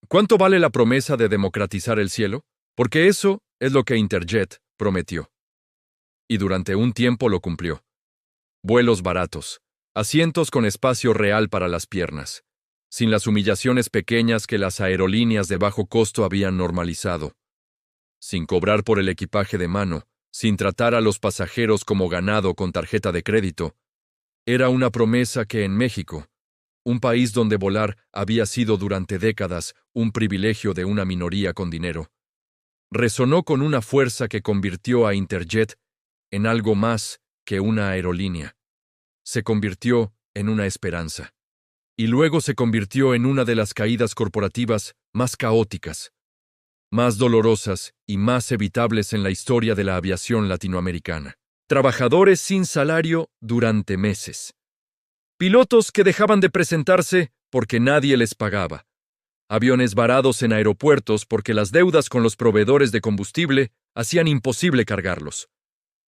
¿Cuánto vale la promesa de democratizar el cielo? Porque eso es lo que Interjet prometió. Y durante un tiempo lo cumplió. Vuelos baratos, asientos con espacio real para las piernas, sin las humillaciones pequeñas que las aerolíneas de bajo costo habían normalizado, sin cobrar por el equipaje de mano, sin tratar a los pasajeros como ganado con tarjeta de crédito. Era una promesa que en México, un país donde volar había sido durante décadas un privilegio de una minoría con dinero, resonó con una fuerza que convirtió a Interjet en algo más que una aerolínea. Se convirtió en una esperanza. Y luego se convirtió en una de las caídas corporativas más caóticas, más dolorosas y más evitables en la historia de la aviación latinoamericana. Trabajadores sin salario durante meses. Pilotos que dejaban de presentarse porque nadie les pagaba. Aviones varados en aeropuertos porque las deudas con los proveedores de combustible hacían imposible cargarlos.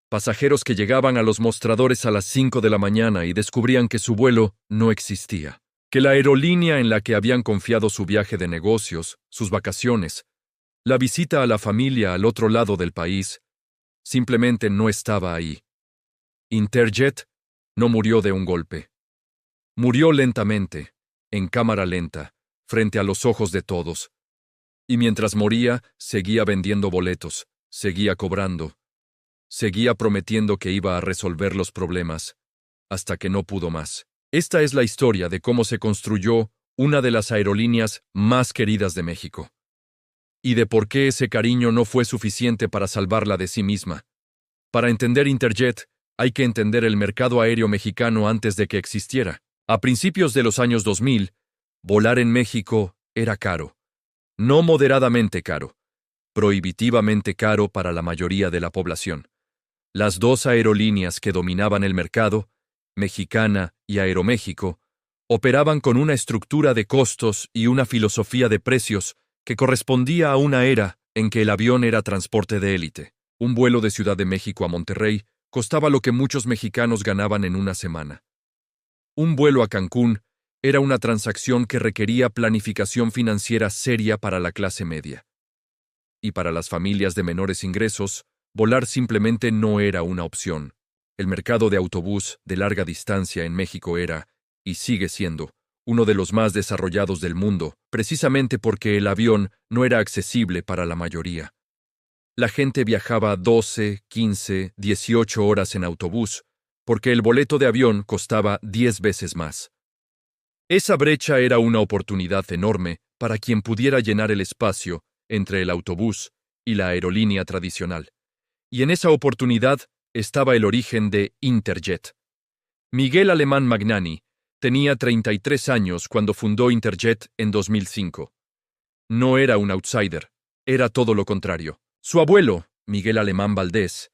Pasajeros que llegaban a los mostradores a las 5 de la mañana y descubrían que su vuelo no existía, que la aerolínea en la que habían confiado su viaje de negocios, sus vacaciones, la visita a la familia al otro lado del país, simplemente no estaba ahí. Interjet no murió de un golpe. Murió lentamente, en cámara lenta, frente a los ojos de todos. Y mientras moría, seguía vendiendo boletos, seguía cobrando, seguía prometiendo que iba a resolver los problemas, hasta que no pudo más. Esta es la historia de cómo se construyó una de las aerolíneas más queridas de México. Y de por qué ese cariño no fue suficiente para salvarla de sí misma. Para entender Interjet, hay que entender el mercado aéreo mexicano antes de que existiera. A principios de los años 2000, volar en México era caro. No moderadamente caro, prohibitivamente caro para la mayoría de la población. Las dos aerolíneas que dominaban el mercado, Mexicana y Aeroméxico, operaban con una estructura de costos y una filosofía de precios que correspondía a una era en que el avión era transporte de élite. Un vuelo de Ciudad de México a Monterrey costaba lo que muchos mexicanos ganaban en una semana. Un vuelo a Cancún era una transacción que requería planificación financiera seria para la clase media. Y para las familias de menores ingresos, volar simplemente no era una opción. El mercado de autobús de larga distancia en México era, y sigue siendo, uno de los más desarrollados del mundo, precisamente porque el avión no era accesible para la mayoría. La gente viajaba 12, 15, 18 horas en autobús, porque el boleto de avión costaba 10 veces más. Esa brecha era una oportunidad enorme para quien pudiera llenar el espacio entre el autobús y la aerolínea tradicional. Y en esa oportunidad estaba el origen de Interjet. Miguel Alemán Magnani tenía 33 años cuando fundó Interjet en 2005. No era un outsider, era todo lo contrario. Su abuelo, Miguel Alemán Valdés,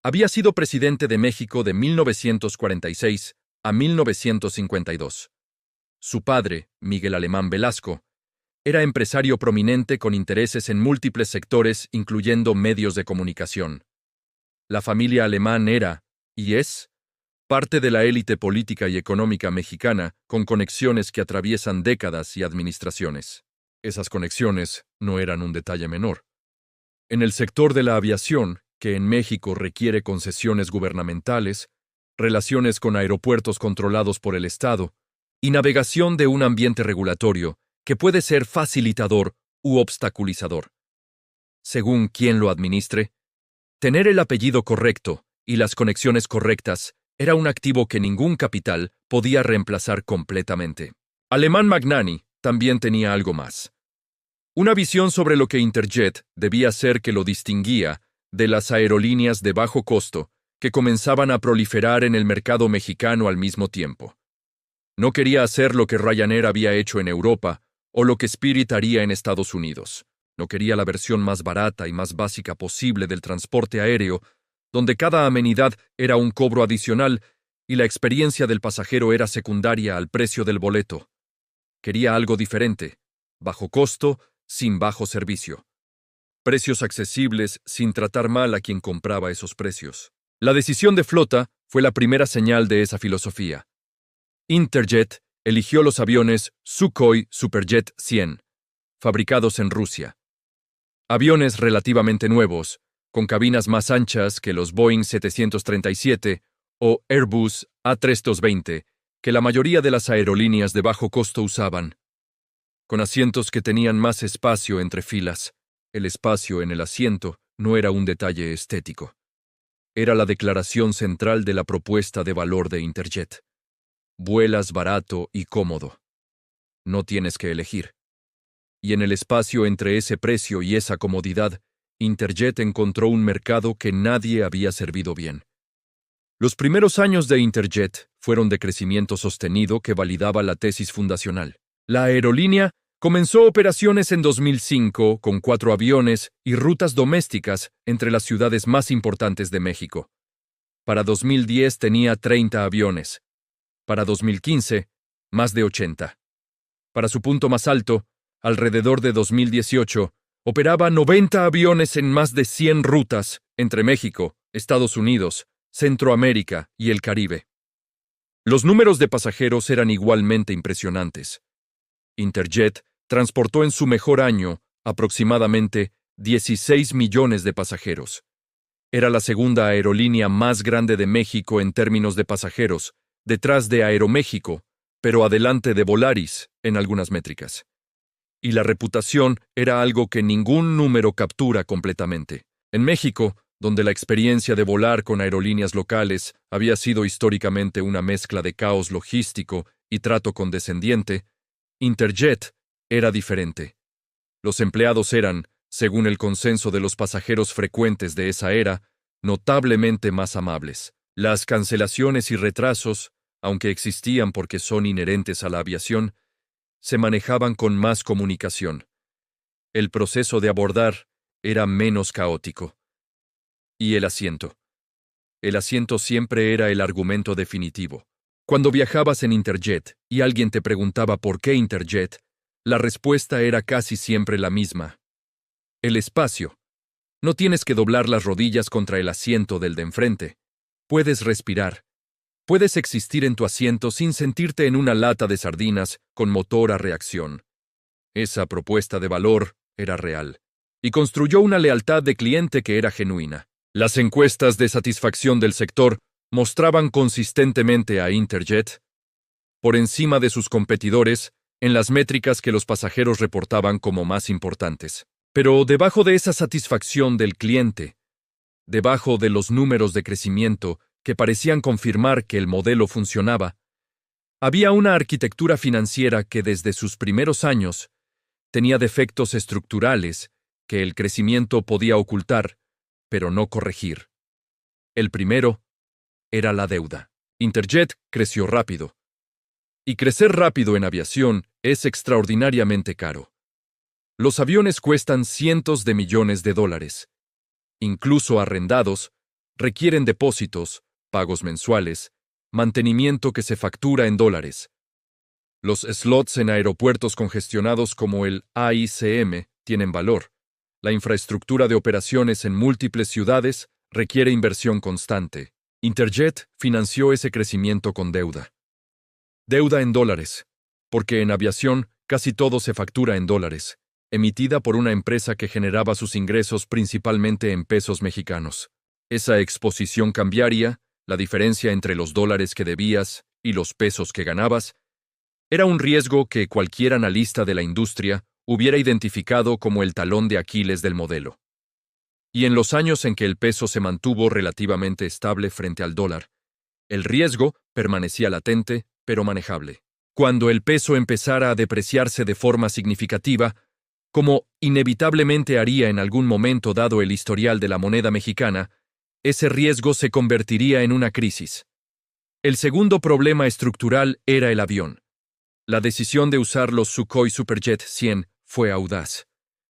había sido presidente de México de 1946 a 1952. Su padre, Miguel Alemán Velasco, era empresario prominente con intereses en múltiples sectores, incluyendo medios de comunicación. La familia Alemán era, y es, parte de la élite política y económica mexicana con conexiones que atraviesan décadas y administraciones. Esas conexiones no eran un detalle menor. En el sector de la aviación, que en México requiere concesiones gubernamentales, relaciones con aeropuertos controlados por el Estado, y navegación de un ambiente regulatorio que puede ser facilitador u obstaculizador. Según quien lo administre, tener el apellido correcto y las conexiones correctas era un activo que ningún capital podía reemplazar completamente. Alemán Magnani también tenía algo más. Una visión sobre lo que Interjet debía ser que lo distinguía de las aerolíneas de bajo costo que comenzaban a proliferar en el mercado mexicano al mismo tiempo. No quería hacer lo que Ryanair había hecho en Europa o lo que Spirit haría en Estados Unidos. No quería la versión más barata y más básica posible del transporte aéreo, donde cada amenidad era un cobro adicional y la experiencia del pasajero era secundaria al precio del boleto. Quería algo diferente, bajo costo, sin bajo servicio. Precios accesibles sin tratar mal a quien compraba esos precios. La decisión de flota fue la primera señal de esa filosofía. Interjet eligió los aviones Sukhoi Superjet 100, fabricados en Rusia. Aviones relativamente nuevos, con cabinas más anchas que los Boeing 737 o Airbus A320, que la mayoría de las aerolíneas de bajo costo usaban, con asientos que tenían más espacio entre filas. El espacio en el asiento no era un detalle estético. Era la declaración central de la propuesta de valor de Interjet. Vuelas barato y cómodo. No tienes que elegir. Y en el espacio entre ese precio y esa comodidad, Interjet encontró un mercado que nadie había servido bien. Los primeros años de Interjet fueron de crecimiento sostenido que validaba la tesis fundacional. La aerolínea comenzó operaciones en 2005 con 4 aviones y rutas domésticas entre las ciudades más importantes de México. Para 2010 tenía 30 aviones. Para 2015, más de 80. Para su punto más alto, alrededor de 2018, operaba 90 aviones en más de 100 rutas entre México, Estados Unidos, Centroamérica y el Caribe. Los números de pasajeros eran igualmente impresionantes. Interjet transportó en su mejor año aproximadamente 16 millones de pasajeros. Era la segunda aerolínea más grande de México en términos de pasajeros, detrás de Aeroméxico, pero adelante de Volaris en algunas métricas. Y la reputación era algo que ningún número captura completamente. En México, donde la experiencia de volar con aerolíneas locales había sido históricamente una mezcla de caos logístico y trato condescendiente, Interjet era diferente. Los empleados eran, según el consenso de los pasajeros frecuentes de esa era, notablemente más amables. Las cancelaciones y retrasos, aunque existían porque son inherentes a la aviación, se manejaban con más comunicación. El proceso de abordar era menos caótico. Y el asiento. El asiento siempre era el argumento definitivo. Cuando viajabas en Interjet y alguien te preguntaba por qué Interjet, la respuesta era casi siempre la misma. El espacio. No tienes que doblar las rodillas contra el asiento del de enfrente. Puedes respirar. Puedes existir en tu asiento sin sentirte en una lata de sardinas con motor a reacción. Esa propuesta de valor era real, y construyó una lealtad de cliente que era genuina. Las encuestas de satisfacción del sector mostraban consistentemente a Interjet, por encima de sus competidores, en las métricas que los pasajeros reportaban como más importantes. Pero debajo de esa satisfacción del cliente, debajo de los números de crecimiento que parecían confirmar que el modelo funcionaba, había una arquitectura financiera que desde sus primeros años tenía defectos estructurales que el crecimiento podía ocultar, pero no corregir. El primero era la deuda. Interjet creció rápido. Y crecer rápido en aviación es extraordinariamente caro. Los aviones cuestan cientos de millones de dólares. Incluso arrendados, requieren depósitos, pagos mensuales, mantenimiento que se factura en dólares. Los slots en aeropuertos congestionados como el AICM tienen valor. La infraestructura de operaciones en múltiples ciudades requiere inversión constante. Interjet financió ese crecimiento con deuda. Deuda en dólares, porque en aviación casi todo se factura en dólares, emitida por una empresa que generaba sus ingresos principalmente en pesos mexicanos. Esa exposición cambiaria, la diferencia entre los dólares que debías y los pesos que ganabas, era un riesgo que cualquier analista de la industria hubiera identificado como el talón de Aquiles del modelo. Y en los años en que el peso se mantuvo relativamente estable frente al dólar, el riesgo permanecía latente, pero manejable. Cuando el peso empezara a depreciarse de forma significativa, como inevitablemente haría en algún momento dado el historial de la moneda mexicana, ese riesgo se convertiría en una crisis. El segundo problema estructural era el avión. La decisión de usar los Sukhoi Superjet 100 fue audaz.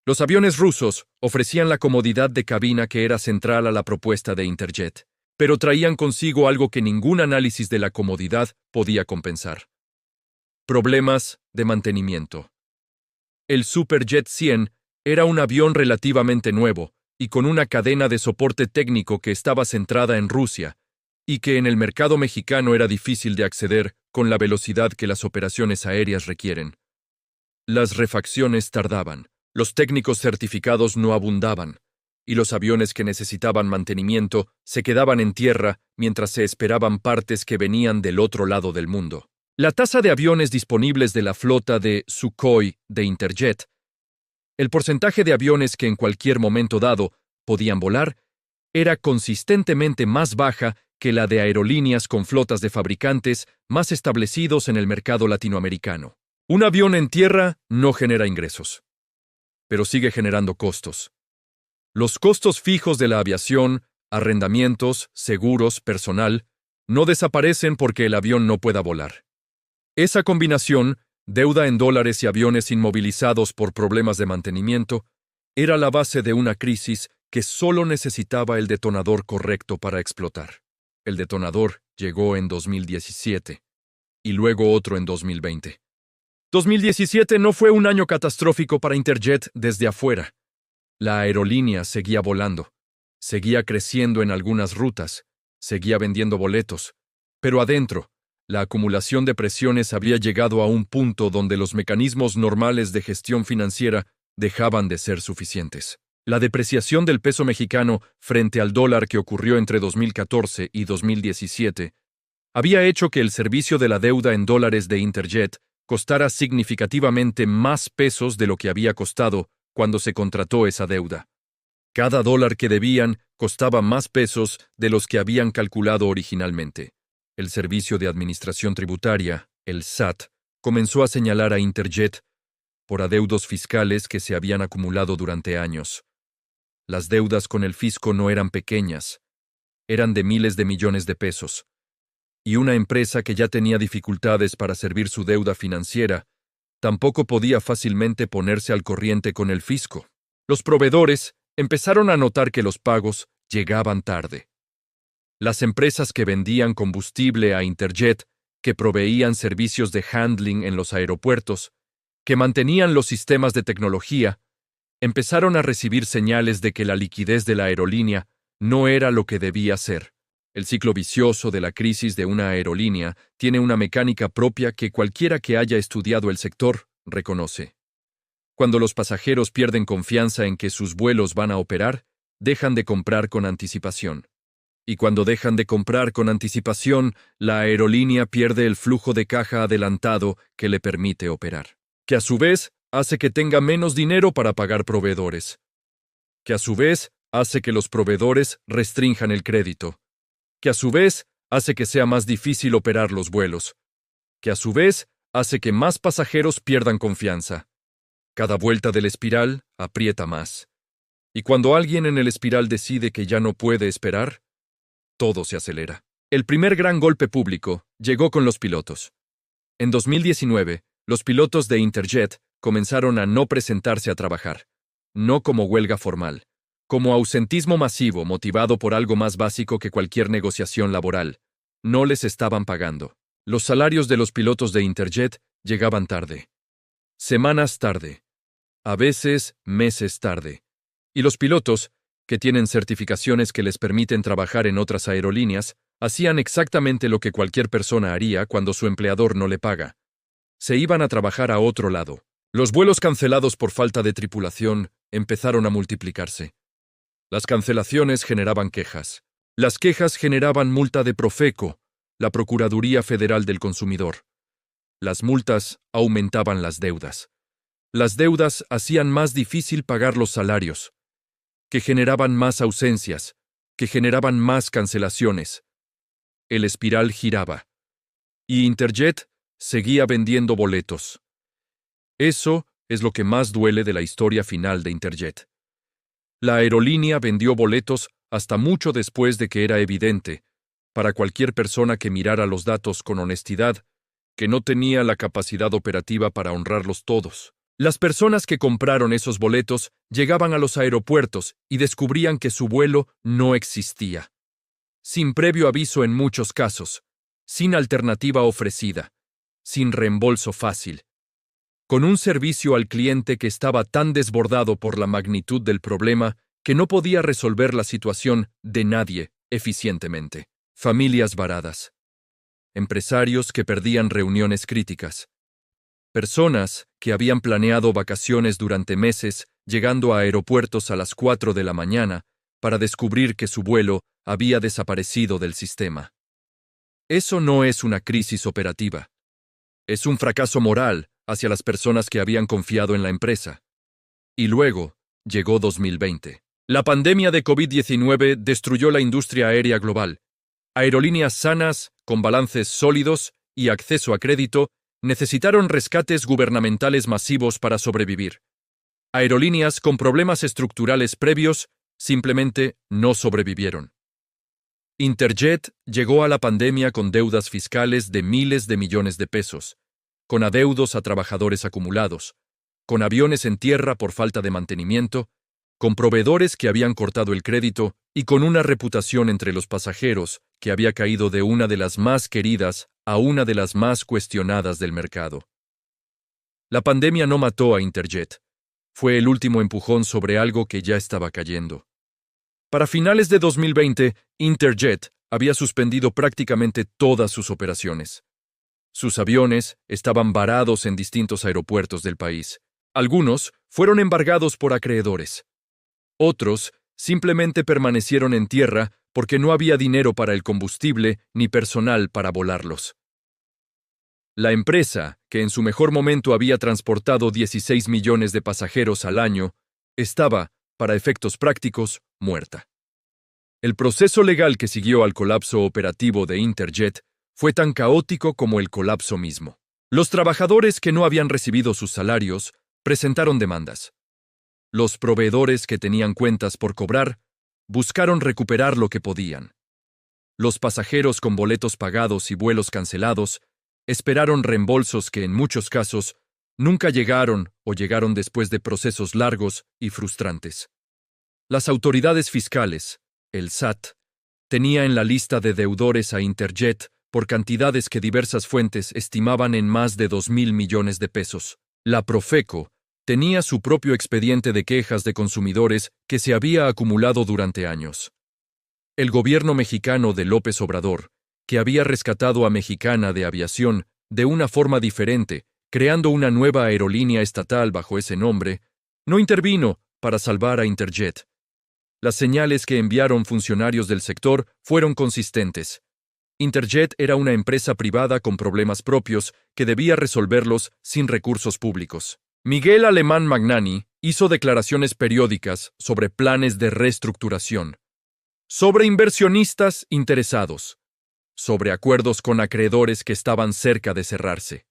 Los aviones rusos ofrecían la comodidad de cabina que era central a la propuesta de Interjet, pero traían consigo algo que ningún análisis de la comodidad podía compensar: problemas de mantenimiento. El Superjet 100 era un avión relativamente nuevo y con una cadena de soporte técnico que estaba centrada en Rusia y que en el mercado mexicano era difícil de acceder con la velocidad que las operaciones aéreas requieren. Las refacciones tardaban, los técnicos certificados no abundaban, y los aviones que necesitaban mantenimiento se quedaban en tierra mientras se esperaban partes que venían del otro lado del mundo. La tasa de aviones disponibles de la flota de Sukhoi de Interjet, el porcentaje de aviones que en cualquier momento dado podían volar, era consistentemente más baja que la de aerolíneas con flotas de fabricantes más establecidos en el mercado latinoamericano. Un avión en tierra no genera ingresos, pero sigue generando costos. Los costos fijos de la aviación, arrendamientos, seguros, personal, no desaparecen porque el avión no pueda volar. Esa combinación, deuda en dólares y aviones inmovilizados por problemas de mantenimiento, era la base de una crisis que solo necesitaba el detonador correcto para explotar. El detonador llegó en 2017, y luego otro en 2020. 2017 no fue un año catastrófico para Interjet desde afuera. La aerolínea seguía volando, seguía creciendo en algunas rutas, seguía vendiendo boletos, pero adentro, la acumulación de presiones había llegado a un punto donde los mecanismos normales de gestión financiera dejaban de ser suficientes. La depreciación del peso mexicano frente al dólar que ocurrió entre 2014 y 2017 había hecho que el servicio de la deuda en dólares de Interjet costara significativamente más pesos de lo que había costado cuando se contrató esa deuda. Cada dólar que debían costaba más pesos de los que habían calculado originalmente. El Servicio de Administración Tributaria, el SAT, comenzó a señalar a Interjet por adeudos fiscales que se habían acumulado durante años. Las deudas con el fisco no eran pequeñas, eran de miles de millones de pesos. Y una empresa que ya tenía dificultades para servir su deuda financiera tampoco podía fácilmente ponerse al corriente con el fisco. Los proveedores empezaron a notar que los pagos llegaban tarde. Las empresas que vendían combustible a Interjet, que proveían servicios de handling en los aeropuertos, que mantenían los sistemas de tecnología, empezaron a recibir señales de que la liquidez de la aerolínea no era lo que debía ser. El ciclo vicioso de la crisis de una aerolínea tiene una mecánica propia que cualquiera que haya estudiado el sector reconoce. Cuando los pasajeros pierden confianza en que sus vuelos van a operar, dejan de comprar con anticipación. Y cuando dejan de comprar con anticipación, la aerolínea pierde el flujo de caja adelantado que le permite operar, que a su vez hace que tenga menos dinero para pagar proveedores, que a su vez hace que los proveedores restrinjan el crédito, que a su vez hace que sea más difícil operar los vuelos, que a su vez hace que más pasajeros pierdan confianza. Cada vuelta del espiral aprieta más. Y cuando alguien en el espiral decide que ya no puede esperar, todo se acelera. El primer gran golpe público llegó con los pilotos. En 2019, los pilotos de Interjet comenzaron a no presentarse a trabajar, no como huelga formal, como ausentismo masivo motivado por algo más básico que cualquier negociación laboral. No les estaban pagando. Los salarios de los pilotos de Interjet llegaban tarde. Semanas tarde. A veces meses tarde. Y los pilotos, que tienen certificaciones que les permiten trabajar en otras aerolíneas, hacían exactamente lo que cualquier persona haría cuando su empleador no le paga. Se iban a trabajar a otro lado. Los vuelos cancelados por falta de tripulación empezaron a multiplicarse. Las cancelaciones generaban quejas. Las quejas generaban multa de Profeco, la Procuraduría Federal del Consumidor. Las multas aumentaban las deudas. Las deudas hacían más difícil pagar los salarios, que generaban más ausencias, que generaban más cancelaciones. El espiral giraba. Y Interjet seguía vendiendo boletos. Eso es lo que más duele de la historia final de Interjet. La aerolínea vendió boletos hasta mucho después de que era evidente, para cualquier persona que mirara los datos con honestidad, que no tenía la capacidad operativa para honrarlos todos. Las personas que compraron esos boletos llegaban a los aeropuertos y descubrían que su vuelo no existía. Sin previo aviso en muchos casos, sin alternativa ofrecida, sin reembolso fácil, con un servicio al cliente que estaba tan desbordado por la magnitud del problema que no podía resolver la situación de nadie eficientemente. Familias varadas. Empresarios que perdían reuniones críticas. Personas que habían planeado vacaciones durante meses, llegando a aeropuertos a las 4 de la mañana, para descubrir que su vuelo había desaparecido del sistema. Eso no es una crisis operativa. Es un fracaso moral hacia las personas que habían confiado en la empresa. Y luego, llegó 2020. La pandemia de COVID-19 destruyó la industria aérea global. Aerolíneas sanas, con balances sólidos y acceso a crédito, necesitaron rescates gubernamentales masivos para sobrevivir. Aerolíneas con problemas estructurales previos simplemente no sobrevivieron. Interjet llegó a la pandemia con deudas fiscales de miles de millones de pesos, con adeudos a trabajadores acumulados, con aviones en tierra por falta de mantenimiento, con proveedores que habían cortado el crédito y con una reputación entre los pasajeros que había caído de una de las más queridas a una de las más cuestionadas del mercado. La pandemia no mató a Interjet. Fue el último empujón sobre algo que ya estaba cayendo. Para finales de 2020, Interjet había suspendido prácticamente todas sus operaciones. Sus aviones estaban varados en distintos aeropuertos del país. Algunos fueron embargados por acreedores. Otros simplemente permanecieron en tierra porque no había dinero para el combustible ni personal para volarlos. La empresa, que en su mejor momento había transportado 16 millones de pasajeros al año, estaba, para efectos prácticos, muerta. El proceso legal que siguió al colapso operativo de Interjet fue tan caótico como el colapso mismo. Los trabajadores que no habían recibido sus salarios presentaron demandas. Los proveedores que tenían cuentas por cobrar buscaron recuperar lo que podían. Los pasajeros con boletos pagados y vuelos cancelados esperaron reembolsos que en muchos casos nunca llegaron o llegaron después de procesos largos y frustrantes. Las autoridades fiscales, el SAT, tenía en la lista de deudores a Interjet por cantidades que diversas fuentes estimaban en más de 2.000 millones de pesos. La Profeco tenía su propio expediente de quejas de consumidores que se había acumulado durante años. El gobierno mexicano de López Obrador, que había rescatado a Mexicana de Aviación de una forma diferente, creando una nueva aerolínea estatal bajo ese nombre, no intervino para salvar a Interjet. Las señales que enviaron funcionarios del sector fueron consistentes. Interjet era una empresa privada con problemas propios que debía resolverlos sin recursos públicos. Miguel Alemán Magnani hizo declaraciones periódicas sobre planes de reestructuración, sobre inversionistas interesados, sobre acuerdos con acreedores que estaban cerca de cerrarse,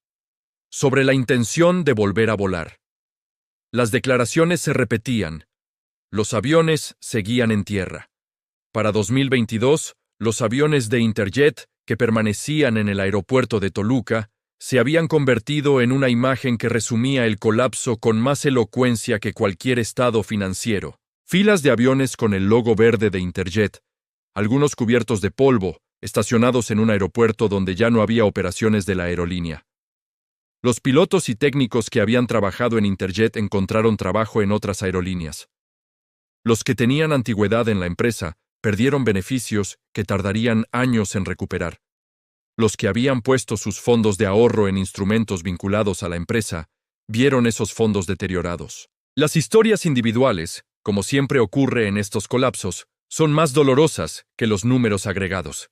sobre la intención de volver a volar. Las declaraciones se repetían. Los aviones seguían en tierra. Para 2022, los aviones de Interjet, que permanecían en el aeropuerto de Toluca, se habían convertido en una imagen que resumía el colapso con más elocuencia que cualquier estado financiero. Filas de aviones con el logo verde de Interjet, algunos cubiertos de polvo, estacionados en un aeropuerto donde ya no había operaciones de la aerolínea. Los pilotos y técnicos que habían trabajado en Interjet encontraron trabajo en otras aerolíneas. Los que tenían antigüedad en la empresa perdieron beneficios que tardarían años en recuperar. Los que habían puesto sus fondos de ahorro en instrumentos vinculados a la empresa vieron esos fondos deteriorados. Las historias individuales, como siempre ocurre en estos colapsos, son más dolorosas que los números agregados.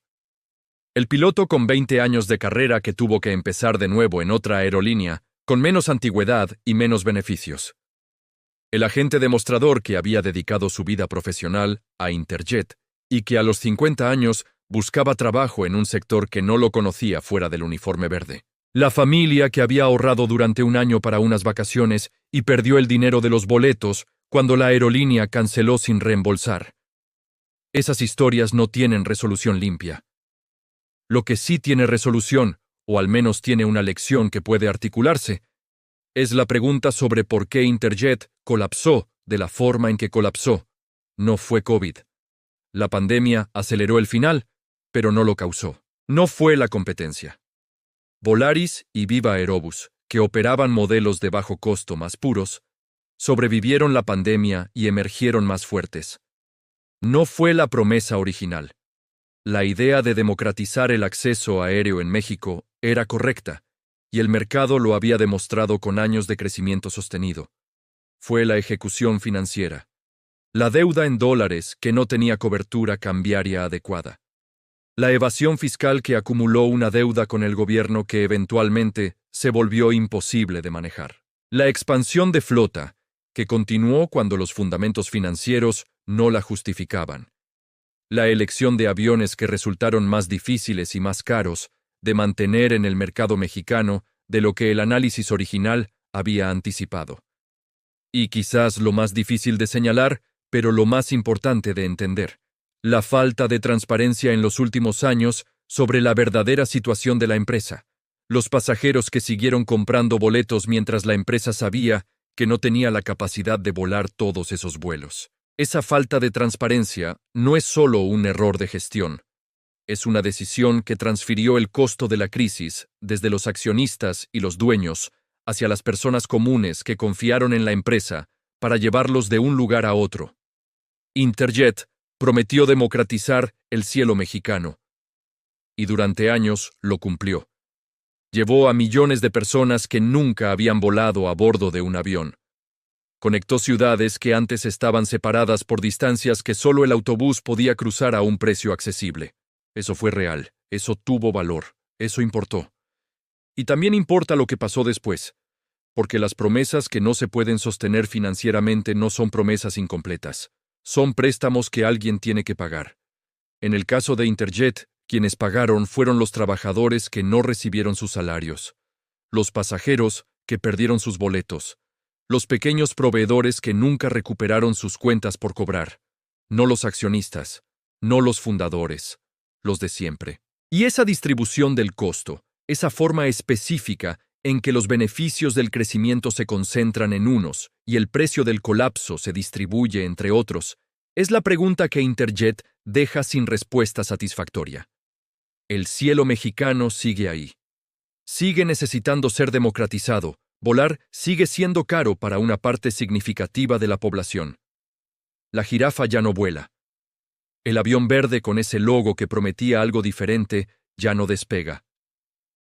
El piloto con 20 años de carrera que tuvo que empezar de nuevo en otra aerolínea, con menos antigüedad y menos beneficios. El agente demostrador que había dedicado su vida profesional a Interjet y que a los 50 años buscaba trabajo en un sector que no lo conocía fuera del uniforme verde. La familia que había ahorrado durante un año para unas vacaciones y perdió el dinero de los boletos cuando la aerolínea canceló sin reembolsar. Esas historias no tienen resolución limpia. Lo que sí tiene resolución, o al menos tiene una lección que puede articularse, es la pregunta sobre por qué Interjet colapsó de la forma en que colapsó. No fue COVID. La pandemia aceleró el final, pero no lo causó. No fue la competencia. Volaris y Viva Aerobus, que operaban modelos de bajo costo más puros, sobrevivieron la pandemia y emergieron más fuertes. No fue la promesa original. La idea de democratizar el acceso aéreo en México era correcta, y el mercado lo había demostrado con años de crecimiento sostenido. Fue la ejecución financiera. La deuda en dólares que no tenía cobertura cambiaria adecuada. La evasión fiscal que acumuló una deuda con el gobierno que eventualmente se volvió imposible de manejar. La expansión de flota, que continuó cuando los fundamentos financieros no la justificaban. La elección de aviones que resultaron más difíciles y más caros de mantener en el mercado mexicano de lo que el análisis original había anticipado. Y quizás lo más difícil de señalar, pero lo más importante de entender, la falta de transparencia en los últimos años sobre la verdadera situación de la empresa. Los pasajeros que siguieron comprando boletos mientras la empresa sabía que no tenía la capacidad de volar todos esos vuelos. Esa falta de transparencia no es solo un error de gestión. Es una decisión que transfirió el costo de la crisis desde los accionistas y los dueños hacia las personas comunes que confiaron en la empresa para llevarlos de un lugar a otro. Interjet prometió democratizar el cielo mexicano, y durante años lo cumplió. Llevó a millones de personas que nunca habían volado a bordo de un avión. Conectó ciudades que antes estaban separadas por distancias que solo el autobús podía cruzar a un precio accesible. Eso fue real, eso tuvo valor, eso importó. Y también importa lo que pasó después, porque las promesas que no se pueden sostener financieramente no son promesas incompletas. Son préstamos que alguien tiene que pagar. En el caso de Interjet, quienes pagaron fueron los trabajadores que no recibieron sus salarios, los pasajeros que perdieron sus boletos, los pequeños proveedores que nunca recuperaron sus cuentas por cobrar, no los accionistas, no los fundadores, los de siempre. Y esa distribución del costo, esa forma específica en que los beneficios del crecimiento se concentran en unos y el precio del colapso se distribuye entre otros, es la pregunta que Interjet deja sin respuesta satisfactoria. El cielo mexicano sigue ahí. Sigue necesitando ser democratizado. Volar sigue siendo caro para una parte significativa de la población. La jirafa ya no vuela. El avión verde con ese logo que prometía algo diferente ya no despega.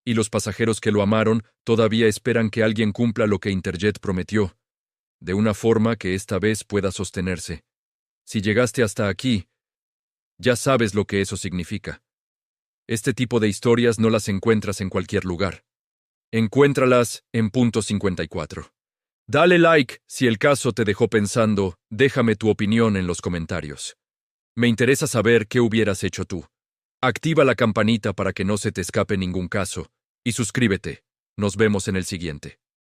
Y los pasajeros que lo amaron todavía esperan que alguien cumpla lo que Interjet prometió, de una forma que esta vez pueda sostenerse. Si llegaste hasta aquí, ya sabes lo que eso significa. Este tipo de historias no las encuentras en cualquier lugar. Encuéntralas en Punto 54. Dale like si el caso te dejó pensando, déjame tu opinión en los comentarios. Me interesa saber qué hubieras hecho tú. Activa la campanita para que no se te escape ningún caso, y suscríbete. Nos vemos en el siguiente.